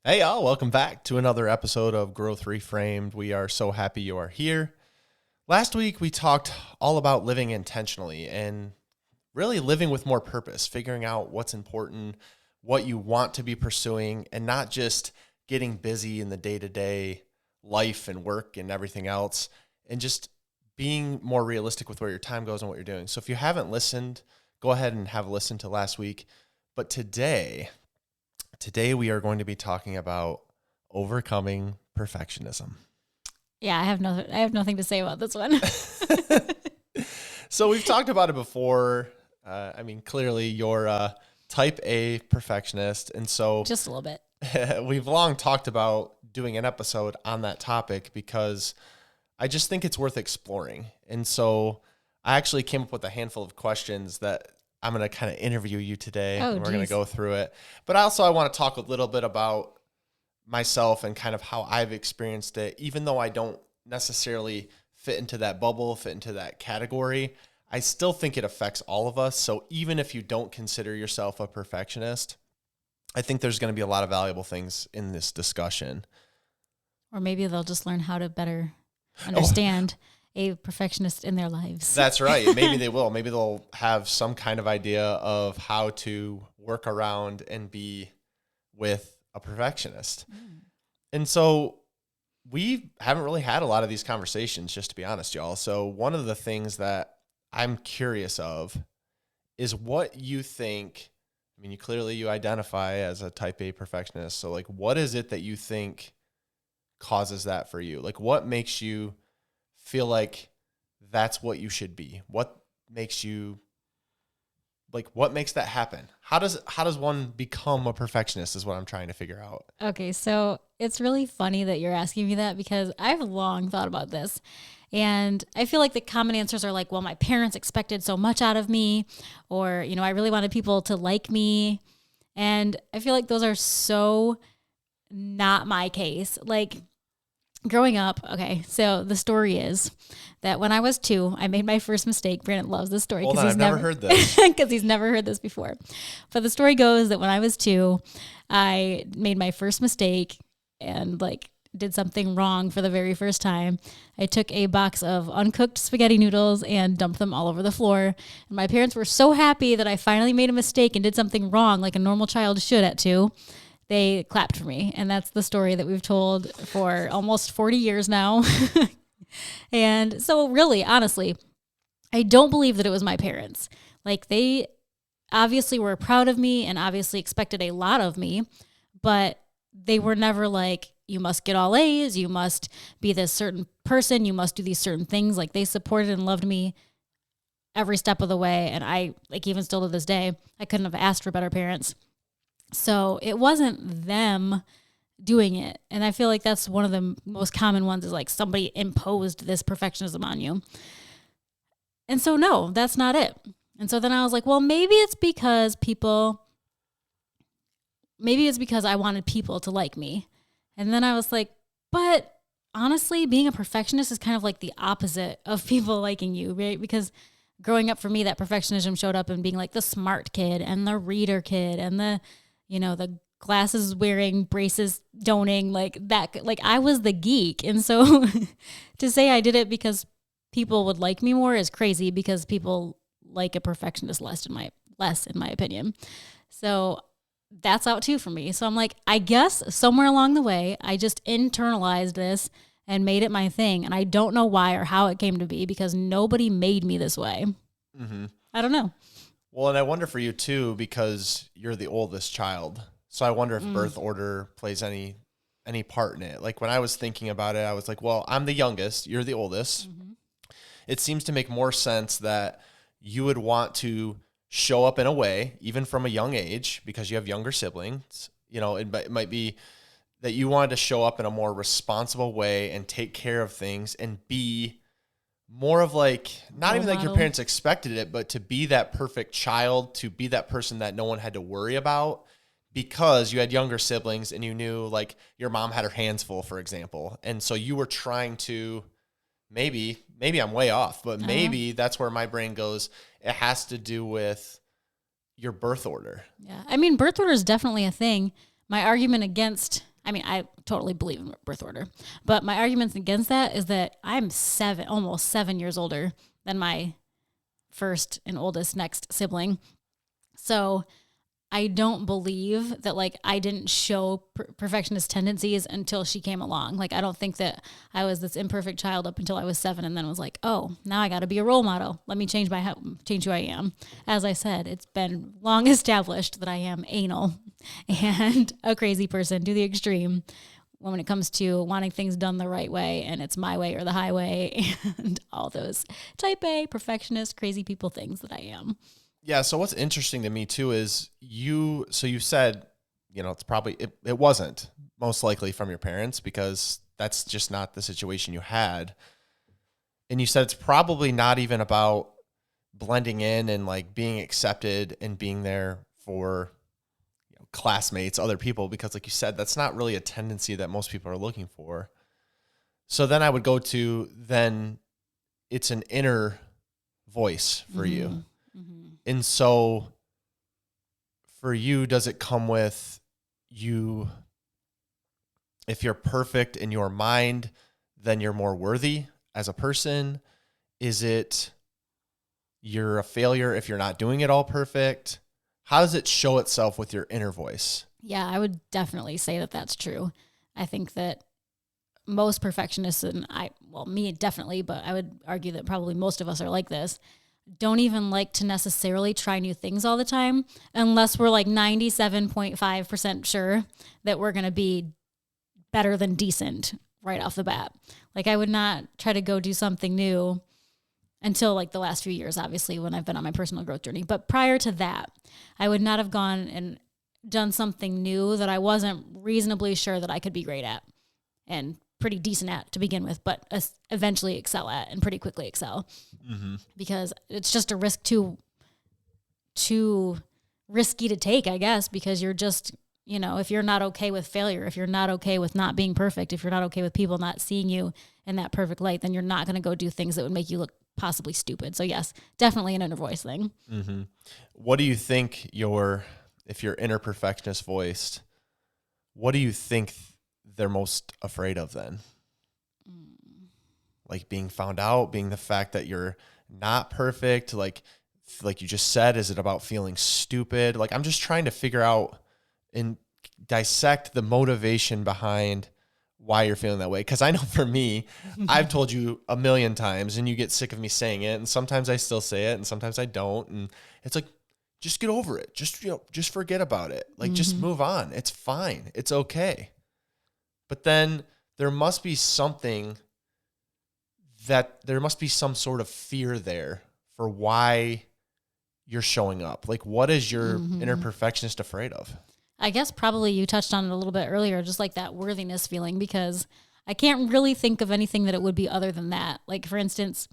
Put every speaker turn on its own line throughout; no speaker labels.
Hey, y'all, welcome back to another episode of Growth Reframed. We are so happy you are here. Last week, we talked all about living intentionally and really living with more purpose, figuring out what's important, what you want to be pursuing, and not just getting busy in the day-to-day life and work and everything else, and just being more realistic with where your time goes and what you're doing. So if you haven't listened, go ahead and have a listen to last week. But today we are going to be talking about overcoming perfectionism.
Yeah, I have nothing to say about this one.
So we've talked about it before. Clearly you're a type A perfectionist. And so
Just a little bit.
we've long talked about doing an episode on that topic because I just think it's worth exploring. And so I actually came up with a handful of questions that I'm going to kind of interview you today.
Oh,
and we're going to
geez.
go through it. But I want to talk a little bit about myself and kind of how I've experienced it. Even though I don't necessarily fit into that bubble, fit into that category, I still think it affects all of us. So even if you don't consider yourself a perfectionist, I think there's going to be a lot of valuable things in this discussion.
Or maybe they'll just learn how to better understand a perfectionist in their lives.
That's right. Maybe they will. Maybe they'll have some kind of idea of how to work around and be with a perfectionist. And so we haven't really had a lot of these conversations, just to be honest, y'all. So one of the things that I'm curious of is what you think. I mean, you identify as a type A perfectionist. So like, what is it that you think causes that for you? Like, what makes you feel like that's what you should be? What makes that happen? How does one become a perfectionist is what I'm trying to figure out.
Okay, so it's really funny that you're asking me that because I've long thought about this. And I feel like the common answers are like, well, my parents expected so much out of me, or, I really wanted people to like me. And I feel like those are so not my case. Like, growing up, okay, so the story is that when I was 2, I made my first mistake. Brandon loves this story
Hold on, I've never heard this.
because he's never heard this before. But the story goes that when I was 2, I made my first mistake and did something wrong for the very first time. I took a box of uncooked spaghetti noodles and dumped them all over the floor. And my parents were so happy that I finally made a mistake and did something wrong like a normal child should at 2. They clapped for me. And that's the story that we've told for almost 40 years now. And so really, honestly, I don't believe that it was my parents. Like, they obviously were proud of me and obviously expected a lot of me, but they were never like, you must get all A's, you must be this certain person, you must do these certain things. Like, they supported and loved me every step of the way. And I, even still to this day, I couldn't have asked for better parents. So it wasn't them doing it. And I feel like that's one of the most common ones, is like somebody imposed this perfectionism on you. And so no, that's not it. And so then I was like, well, maybe it's because I wanted people to like me. And then I was like, but honestly, being a perfectionist is kind of like the opposite of people liking you, right? Because growing up for me, that perfectionism showed up in being like the smart kid and the reader kid and the glasses wearing, braces doning, like that. Like, I was the geek. And so to say I did it because people would like me more is crazy, because people like a perfectionist less in my opinion. So that's out too for me. So I'm like, I guess somewhere along the way, I just internalized this and made it my thing. And I don't know why or how it came to be, because nobody made me this way.
Mm-hmm.
I don't know.
Well, and I wonder for you too, because you're the oldest child. So I wonder if birth order plays any part in it. Like, when I was thinking about it, I was like, well, I'm the youngest, you're the oldest. Mm-hmm. It seems to make more sense that you would want to show up in a way, even from a young age, because you have younger siblings. It might be that you wanted to show up in a more responsible way and take care of things and be more of like, not even like your parents expected it, but to be that perfect child, to be that person that no one had to worry about, because you had younger siblings and you knew like your mom had her hands full, for example. And so you were trying to, maybe I'm way off, but maybe that's where my brain goes. It has to do with your birth order.
Yeah. I mean, birth order is definitely a thing. My argument against I mean, I totally believe in birth order, but my arguments against that is that I'm almost 7 years older than my first and oldest next sibling. So I don't believe that like I didn't show perfectionist tendencies until she came along. Like I don't think that I was this imperfect child up until I was 7 and then was like, oh, now I got to be a role model. Let me change who I am. As I said, it's been long established that I am anal and a crazy person to the extreme when it comes to wanting things done the right way, and it's my way or the highway and all those type A perfectionist crazy people things that I am.
Yeah. So what's interesting to me too is you said, it's probably, it wasn't most likely from your parents because that's just not the situation you had. And you said it's probably not even about blending in and like being accepted and being there for classmates, other people, because like you said, that's not really a tendency that most people are looking for. So then I would go to, then it's an inner voice for you. Mm-hmm. And so for you, does it come with you, if you're perfect in your mind, then you're more worthy as a person? Is it you're a failure if you're not doing it all perfect? How does it show itself with your inner voice?
Yeah, I would definitely say that that's true. I think that most perfectionists, and me definitely, but I would argue that probably most of us are like this, don't even like to necessarily try new things all the time unless we're like 97.5% sure that we're going to be better than decent right off the bat. Like I would not try to go do something new until like the last few years, obviously, when I've been on my personal growth journey. But prior to that, I would not have gone and done something new that I wasn't reasonably sure that I could be great at and pretty decent at to begin with, but eventually excel at and pretty quickly excel. Mm-hmm. Because it's just a risk too risky to take, I guess, because you're just, if you're not okay with failure, if you're not okay with not being perfect, if you're not okay with people not seeing you in that perfect light, then you're not going to go do things that would make you look possibly stupid. So yes, definitely an inner voice thing.
Mm-hmm. What do you think if your inner perfectionist voiced, what do you think they're most afraid of then? Like being found out, being the fact that you're not perfect, like you just said, is it about feeling stupid? Like I'm just trying to figure out and dissect the motivation behind why you're feeling that way. Because I know for me, I've told you a million times and you get sick of me saying it, and sometimes I still say it and sometimes I don't, and it's like, just get over it, just forget about it, like just move on, it's fine, it's okay. But then there must be some sort of fear there for why you're showing up. Like what is your inner perfectionist afraid of?
I guess probably you touched on it a little bit earlier, just like that worthiness feeling, because I can't really think of anything that it would be other than that. Like, for instance,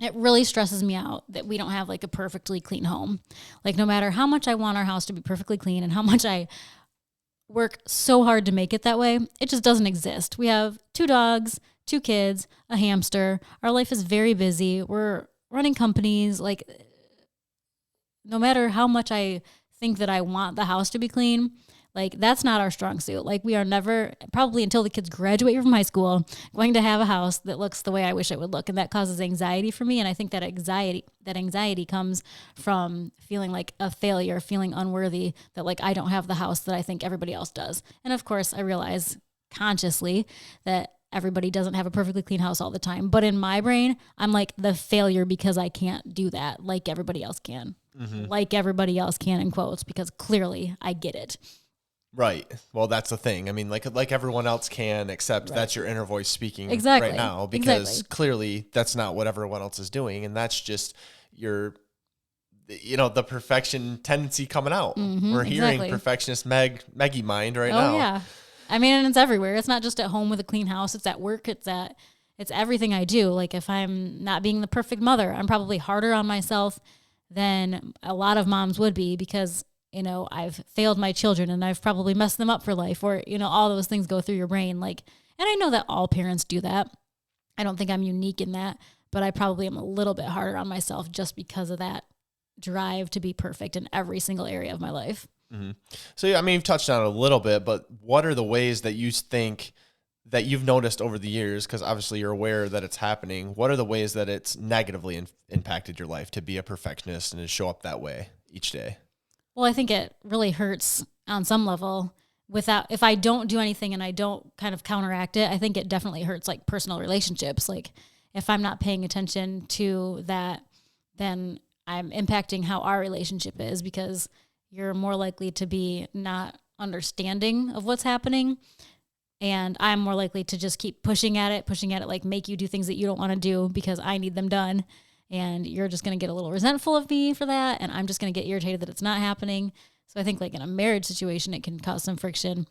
it really stresses me out that we don't have like a perfectly clean home. Like no matter how much I want our house to be perfectly clean and how much I work so hard to make it that way, it just doesn't exist. We have 2 dogs, 2 kids, a hamster. Our life is very busy. We're running companies. Like no matter how much I think that I want the house to be clean, like that's not our strong suit. Like we are never, probably until the kids graduate from high school, going to have a house that looks the way I wish it would look. And that causes anxiety for me. And I think that anxiety comes from feeling like a failure, feeling unworthy, that like I don't have the house that I think everybody else does. And of course I realize consciously that everybody doesn't have a perfectly clean house all the time. But in my brain, I'm like the failure because I can't do that like everybody else can. Mm-hmm. Like everybody else can, in quotes, because clearly I get it.
Right. Well, that's the thing. I mean, like everyone else can, except that's your inner voice speaking
right
now, because clearly that's not what everyone else is doing. And that's just the perfection tendency coming out. Mm-hmm, we're hearing perfectionist Meggie mind right now. Oh, yeah.
I mean, and it's everywhere. It's not just at home with a clean house. It's at work. It's everything I do. Like if I'm not being the perfect mother, I'm probably harder on myself than a lot of moms would be, because I've failed my children and I've probably messed them up for life, or, all those things go through your brain. Like, and I know that all parents do that. I don't think I'm unique in that, but I probably am a little bit harder on myself just because of that drive to be perfect in every single area of my life.
So, yeah, I mean, you've touched on it a little bit, but what are the ways that you think that you've noticed over the years? Because obviously you're aware that it's happening. What are the ways that it's negatively impacted your life to be a perfectionist and to show up that way each day?
Well, I think it really hurts on some level. If I don't do anything and I don't kind of counteract it, I think it definitely hurts like personal relationships. Like if I'm not paying attention to that, then I'm impacting how our relationship is, because you're more likely to be not understanding of what's happening. And I'm more likely to just keep pushing at it, like make you do things that you don't want to do because I need them done. And you're just going to get a little resentful of me for that. And I'm just going to get irritated that it's not happening. So I think like in a marriage situation, it can cause some friction.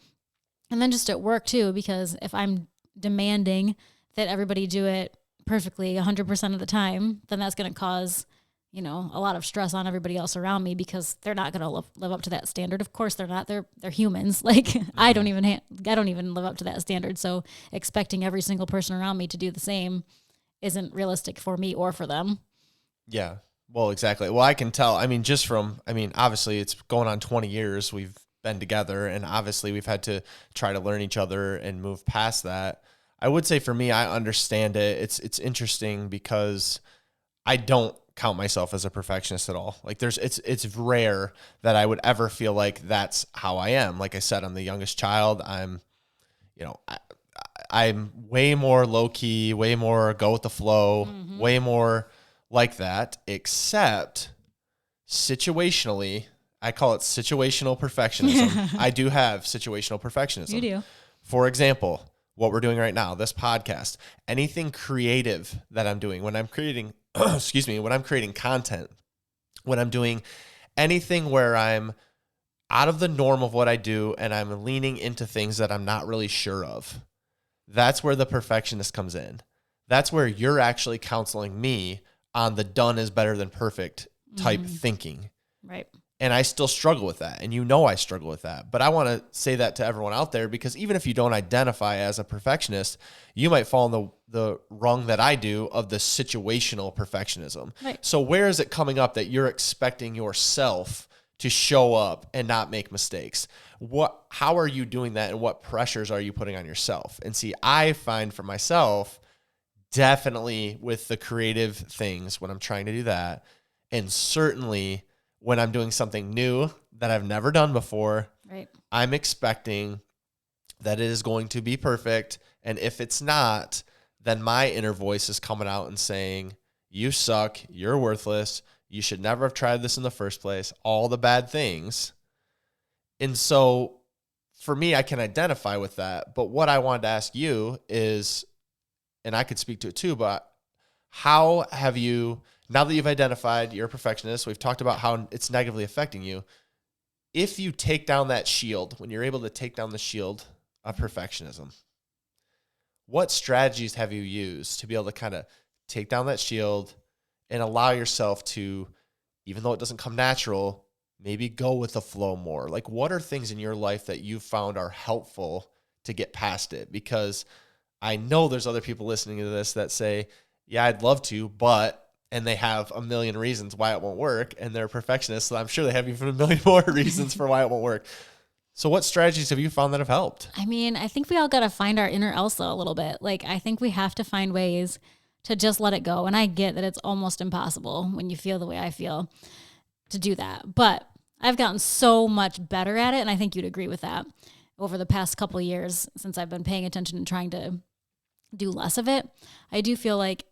And then just at work too, because if I'm demanding that everybody do it perfectly 100% of the time, then that's going to cause, a lot of stress on everybody else around me, because they're not going to live up to that standard. Of course they're not. They're humans. Like I don't even live up to that standard. So expecting every single person around me to do the same isn't realistic for me or for them.
Yeah. Well, exactly. Well, I can tell. Obviously it's going on 20 years we've been together, and obviously we've had to try to learn each other and move past that. I would say for me, I understand it. It's interesting because I don't count myself as a perfectionist at all. Like it's rare that I would ever feel like that's how I am. Like I said, I'm the youngest child. I'm way more low key, way more go with the flow, way more like that, except situationally, I call it situational perfectionism. I do have situational perfectionism.
You do.
For example, what we're doing right now, this podcast, anything creative that I'm doing, when I'm creating, when I'm creating content, when I'm doing anything where I'm out of the norm of what I do and I'm leaning into things that I'm not really sure of, that's where the perfectionist comes in. That's where you're actually counseling me on the done is better than perfect type thinking.
Right.
And I still struggle with that. And I struggle with that. But I want to say that to everyone out there, because even if you don't identify as a perfectionist, you might fall in the rung that I do of the situational perfectionism.
Right.
So where is it coming up that you're expecting yourself to show up and not make mistakes? How are you doing that, and what pressures are you putting on yourself? And see, I find for myself, definitely with the creative things when I'm trying to do that, and certainly when I'm doing something new that I've never done before,
right,
I'm expecting that it is going to be perfect. And if it's not, then my inner voice is coming out and saying, you suck, you're worthless, you should never have tried this in the first place, all the bad things. And so for me, I can identify with that. But what I wanted to ask you is, and I could speak to it too, but how have you, now that you've identified you're a perfectionist, we've talked about how it's negatively affecting you. If you take down that shield, when you're able to take down the shield of perfectionism, what strategies have you used to be able to kind of take down that shield and allow yourself to, even though it doesn't come natural, maybe go with the flow more? Like, what are things in your life that you've found are helpful to get past it? Because I know there's other people listening to this that say, yeah, I'd love to, but, and they have a million reasons why it won't work, and they're perfectionists, so I'm sure they have even a million more reasons for why it won't work. So what strategies have you found that have helped?
I mean, I think we all got to find our inner Elsa a little bit. Like, I think we have to find ways to just let it go. And I get that it's almost impossible when you feel the way I feel to do that. But I've gotten so much better at it, and I think you'd agree with that, over the past couple of years since I've been paying attention and trying to do less of it. I do feel like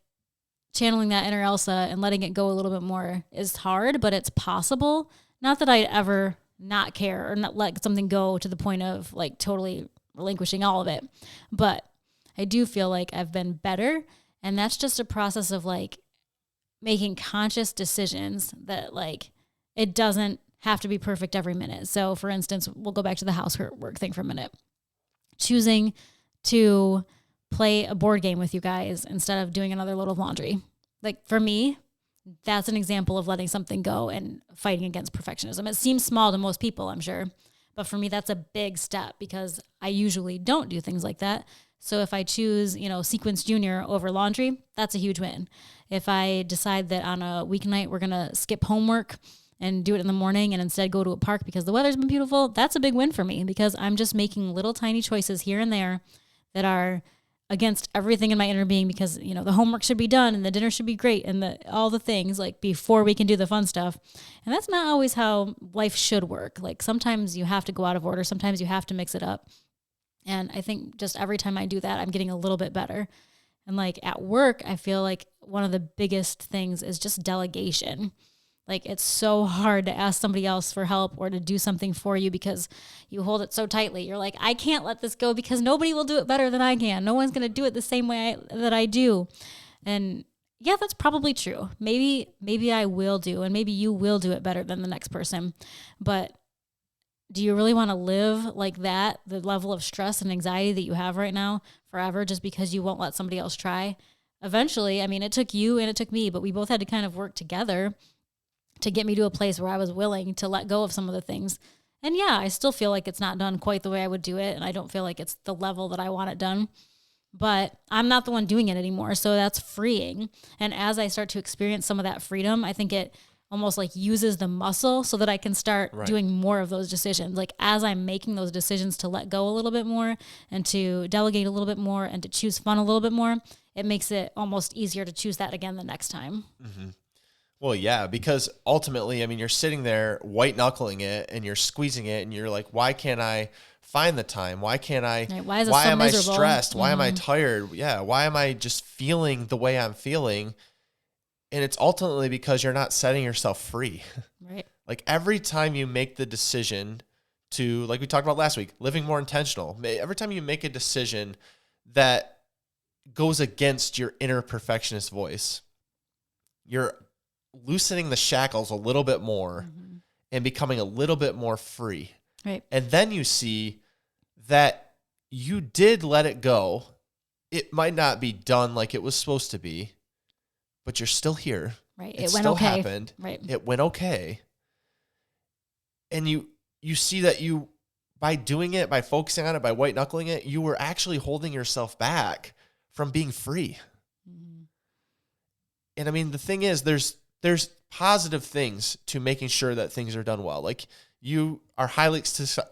channeling that inner Elsa and letting it go a little bit more is hard, but it's possible. Not that I'd ever not care or not let something go to the point of like totally relinquishing all of it. But I do feel like I've been better. And that's just a process of like making conscious decisions that like it doesn't have to be perfect every minute. So for instance, we'll go back to the housework thing for a minute. Choosing to play a board game with you guys instead of doing another load of laundry. Like for me, that's an example of letting something go and fighting against perfectionism. It seems small to most people, I'm sure. But for me, that's a big step because I usually don't do things like that. So if I choose, Sequence Junior over laundry, that's a huge win. If I decide that on a weeknight we're going to skip homework and do it in the morning and instead go to a park because the weather's been beautiful, that's a big win for me because I'm just making little tiny choices here and there that are against everything in my inner being because, the homework should be done and the dinner should be great and all the things like before we can do the fun stuff. And that's not always how life should work. Like sometimes you have to go out of order. Sometimes you have to mix it up. And I think just every time I do that, I'm getting a little bit better. And like at work, I feel like one of the biggest things is just delegation. Like it's so hard to ask somebody else for help or to do something for you because you hold it so tightly. You're like, I can't let this go because nobody will do it better than I can. No one's going to do it the same way that I do. And yeah, that's probably true. Maybe I will do, and maybe you will do it better than the next person. But do you really want to live like that, the level of stress and anxiety that you have right now forever just because you won't let somebody else try? Eventually, I mean, it took you and it took me, but we both had to kind of work together to get me to a place where I was willing to let go of some of the things. And yeah, I still feel like it's not done quite the way I would do it. And I don't feel like it's the level that I want it done, but I'm not the one doing it anymore. So that's freeing. And as I start to experience some of that freedom, I think it almost like uses the muscle so that I can start doing more of those decisions. Like as I'm making those decisions to let go a little bit more and to delegate a little bit more and to choose fun a little bit more, it makes it almost easier to choose that again the next time.
Mm-hmm. Well, yeah, because ultimately, I mean, you're sitting there white knuckling it and you're squeezing it and you're like, why can't I find the time? Why can't I,
why
am I
miserable?
stressed? Why am I tired? Yeah. Why am I just feeling the way I'm feeling? And it's ultimately because you're not setting yourself free.
Right.
Like every time you make the decision to, like we talked about last week, living more intentional, every time you make a decision that goes against your inner perfectionist voice, you're loosening the shackles a little bit more and becoming a little bit more free.
Right.
And then you see that you did let it go. It might not be done like it was supposed to be, but you're still here.
Right.
It
went
still
okay.
happened.
Right.
It went okay. And you see that you, by doing it, by focusing on it, by white knuckling it, you were actually holding yourself back from being free. Mm-hmm. And I mean, the thing is, there's positive things to making sure that things are done well. Like you are highly successful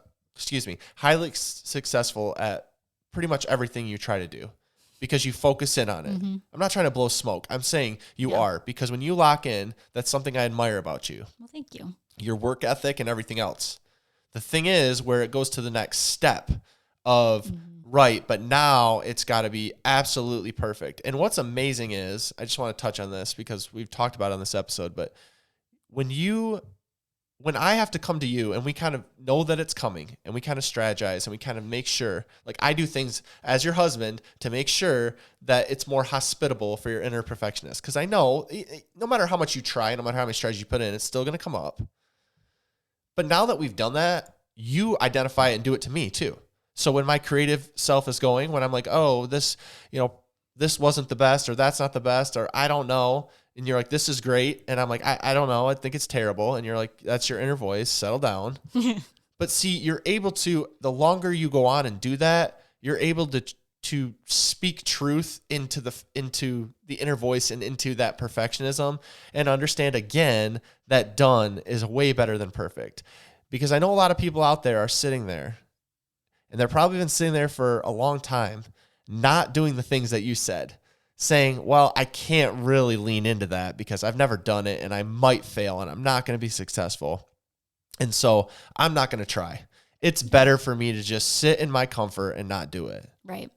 at pretty much everything you try to do because you focus in on it. Mm-hmm. I'm not trying to blow smoke. I'm saying you are, because when you lock in, that's something I admire about you.
Well, thank you.
Your work ethic and everything else. The thing is where it goes to the next step of right, but now it's got to be absolutely perfect. And what's amazing is, I just want to touch on this because we've talked about it on this episode, but when I have to come to you and we kind of know that it's coming and we kind of strategize and we kind of make sure, like I do things as your husband to make sure that it's more hospitable for your inner perfectionist. Because I know no matter how much you try, no matter how many strategies you put in, it's still going to come up. But now that we've done that, you identify it and do it to me too. So when my creative self is going, when I'm like, oh, this wasn't the best, or that's not the best, or I don't know. And you're like, this is great. And I'm like, I don't know. I think it's terrible. And you're like, that's your inner voice. Settle down. But see, you're able to, the longer you go on and do that, you're able to speak truth into the inner voice and into that perfectionism and understand again that done is way better than perfect. Because I know a lot of people out there are sitting there and they're probably been sitting there for a long time, not doing the things that you said, saying, well, I can't really lean into that because I've never done it and I might fail and I'm not going to be successful. And so I'm not going to try. It's better for me to just sit in my comfort and not do it.
Right.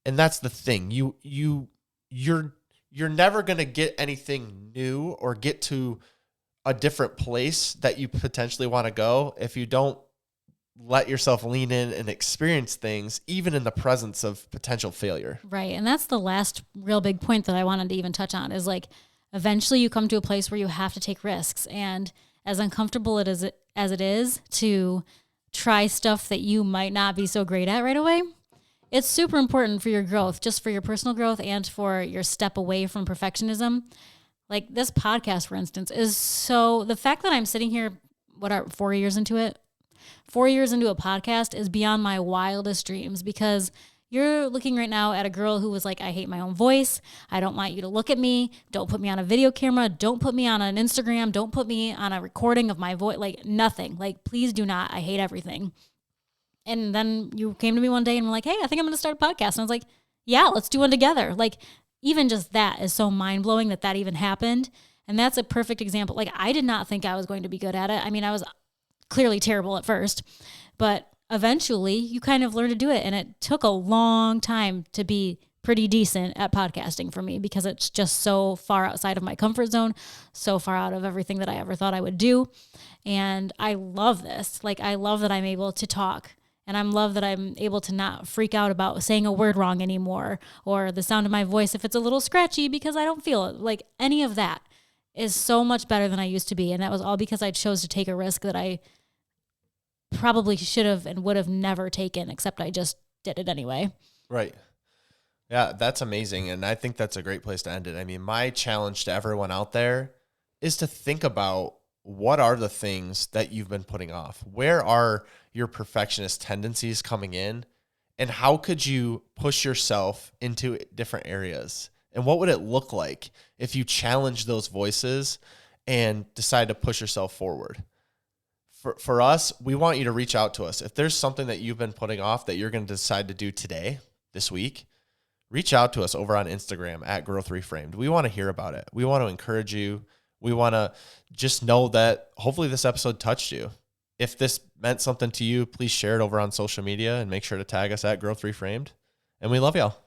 And that's the thing. You're never going to get anything new or get to a different place that you potentially want to go if you don't let yourself lean in and experience things, even in the presence of potential failure.
Right. And that's the last real big point that I wanted to even touch on is like, eventually you come to a place where you have to take risks. And as uncomfortable as it is to try stuff that you might not be so great at right away, it's super important for your growth, just for your personal growth and for your step away from perfectionism. Like this podcast, for instance, the fact that I'm sitting here, 4 years into it? 4 years into a podcast is beyond my wildest dreams because You're looking right now at a girl who was like, I hate my own voice. I don't want you to look at me. Don't put me on a video camera. Don't put me on an Instagram. Don't put me on a recording of my voice. Like nothing. Like, please do not. I hate everything. And then you came to me one day and were like, hey, I think I'm going to start a podcast. And I was like, yeah, let's do one together. Like, even just that is so mind-blowing that even happened. And that's a perfect example. Like, I did not think I was going to be good at it. I mean, I was clearly terrible at first, but eventually you kind of learn to do it. And it took a long time to be pretty decent at podcasting for me because it's just so far outside of my comfort zone, so far out of everything that I ever thought I would do. And I love this. Like, I love that I'm able to talk. And I love that I'm able to not freak out about saying a word wrong anymore, or the sound of my voice if it's a little scratchy because I don't feel it. Like, any of that is so much better than I used to be. And that was all because I chose to take a risk that I probably should have and would have never taken, except I just did it anyway.
Right. Yeah, that's amazing. And I think that's a great place to end it. I mean, my challenge to everyone out there is to think about, what are the things that you've been putting off? Where are your perfectionist tendencies coming in? And how could you push yourself into different areas? And what would it look like if you challenge those voices and decide to push yourself forward? For us, we want you to reach out to us. If there's something that you've been putting off that you're going to decide to do today, this week, reach out to us over on Instagram at Growth Reframed. We want to hear about it. We want to encourage you. We want to just know that hopefully this episode touched you. If this meant something to you, please share it over on social media and make sure to tag us at Growth Reframed. And we love y'all.